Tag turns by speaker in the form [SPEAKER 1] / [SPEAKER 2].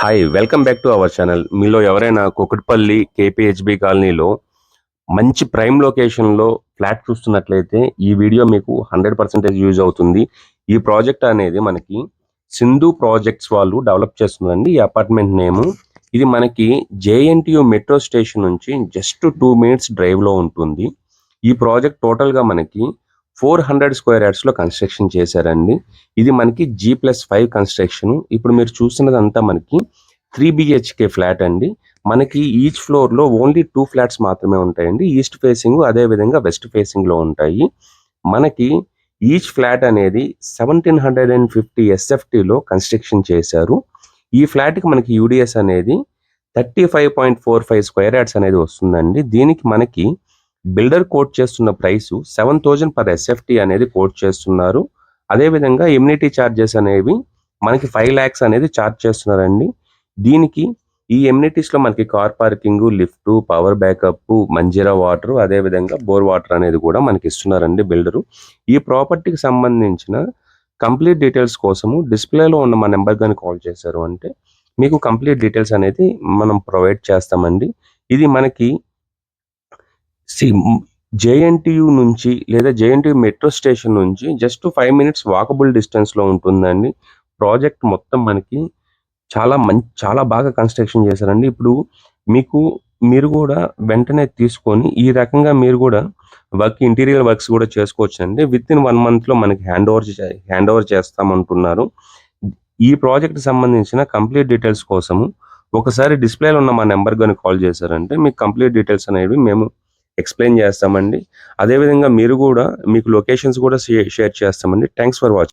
[SPEAKER 1] Hi welcome back to our channel. మీలో ఎవరైనా Kukatpally KPHB కాలనీలో మంచి ప్రైమ్ లొకేషన్లో ఫ్లాట్ చూస్తున్నట్లయితే ఈ వీడియో మీకు 100% యూజ్ అవుతుంది. ఈ ప్రాజెక్ట్ అనేది మనకి సింధు ప్రాజెక్ట్స్ వాళ్ళు డెవలప్ చేస్తుందండి. ఈ అపార్ట్మెంట్ నేము ఇది మనకి జేఎన్టీయు మెట్రో స్టేషన్ నుంచి జస్ట్ 2 మినిట్స్ డ్రైవ్లో ఉంటుంది. ఈ ప్రాజెక్ట్ టోటల్గా మనకి 400 స్క్వేర్ యార్డ్స్లో కన్స్ట్రక్షన్ చేశారండి. ఇది మనకి G+5 కన్స్ట్రక్షన్. ఇప్పుడు మీరు చూస్తున్నదంతా మనకి 3 BHK ఫ్లాట్ అండి. మనకి ఈచ్ ఫ్లోర్లో ఓన్లీ 2 ఫ్లాట్స్ మాత్రమే ఉంటాయండి. ఈస్ట్ ఫేసింగ్ అదేవిధంగా వెస్ట్ ఫేసింగ్లో ఉంటాయి. మనకి ఈచ్ ఫ్లాట్ అనేది 1750 SFTలో కన్స్ట్రక్షన్ చేశారు. ఈ ఫ్లాట్కి మనకి యూడిఎస్ అనేది 35.45 స్క్వేర్ యార్డ్స్ అనేది వస్తుందండి. దీనికి మనకి బిల్డర్ కోట్ చేస్తున్న ప్రైసు 7,000 పర్ SFT అనేది కోట్ చేస్తున్నారు. అదేవిధంగా ఎమ్యూనిటీ ఛార్జెస్ అనేవి మనకి 5 lakhs అనేది ఛార్జ్ చేస్తున్నారండి. దీనికి ఈ ఎమ్యూనిటీస్లో మనకి car parking, lift, power backup, Manjeera water, అదేవిధంగా బోర్ వాటర్ అనేది కూడా మనకి ఇస్తున్నారండి బిల్డరు. ఈ ప్రాపర్టీకి సంబంధించిన కంప్లీట్ డీటెయిల్స్ కోసము డిస్ప్లేలో ఉన్న మా నెంబర్ కానీ కాల్ చేశారు అంటే మీకు కంప్లీట్ డీటెయిల్స్ అనేది మనం ప్రొవైడ్ చేస్తామండి. ఇది మనకి జేఎన్టీయు నుంచి లేదా జేఎన్టీయు మెట్రో స్టేషన్ నుంచి జస్ట్ 5 minutes వాకబుల్ డిస్టెన్స్లో ఉంటుందండి. ప్రాజెక్ట్ మొత్తం మనకి చాలా బాగా కన్స్ట్రక్షన్ చేశారండి. ఇప్పుడు మీరు కూడా వెంటనే తీసుకొని ఈ రకంగా మీరు కూడా ఇంటీరియర్ వర్క్స్ కూడా చేసుకోవచ్చండి. వితిన్ 1 monthలో మనకి హ్యాండ్ ఓవర్ చేస్తామంటున్నారు. ఈ ప్రాజెక్ట్ సంబంధించిన కంప్లీట్ డీటెయిల్స్ కోసము ఒకసారి డిస్ప్లేలో ఉన్న మా నెంబర్ కానీ కాల్ చేశారంటే మీకు కంప్లీట్ డీటెయిల్స్ అనేవి మేము ఎక్స్ప్లెయిన్ చేస్తామండి. అదేవిధంగా మీరు కూడా మీకు లొకేషన్స్ కూడా షేర్ చేస్తామండి. Thanks for watching.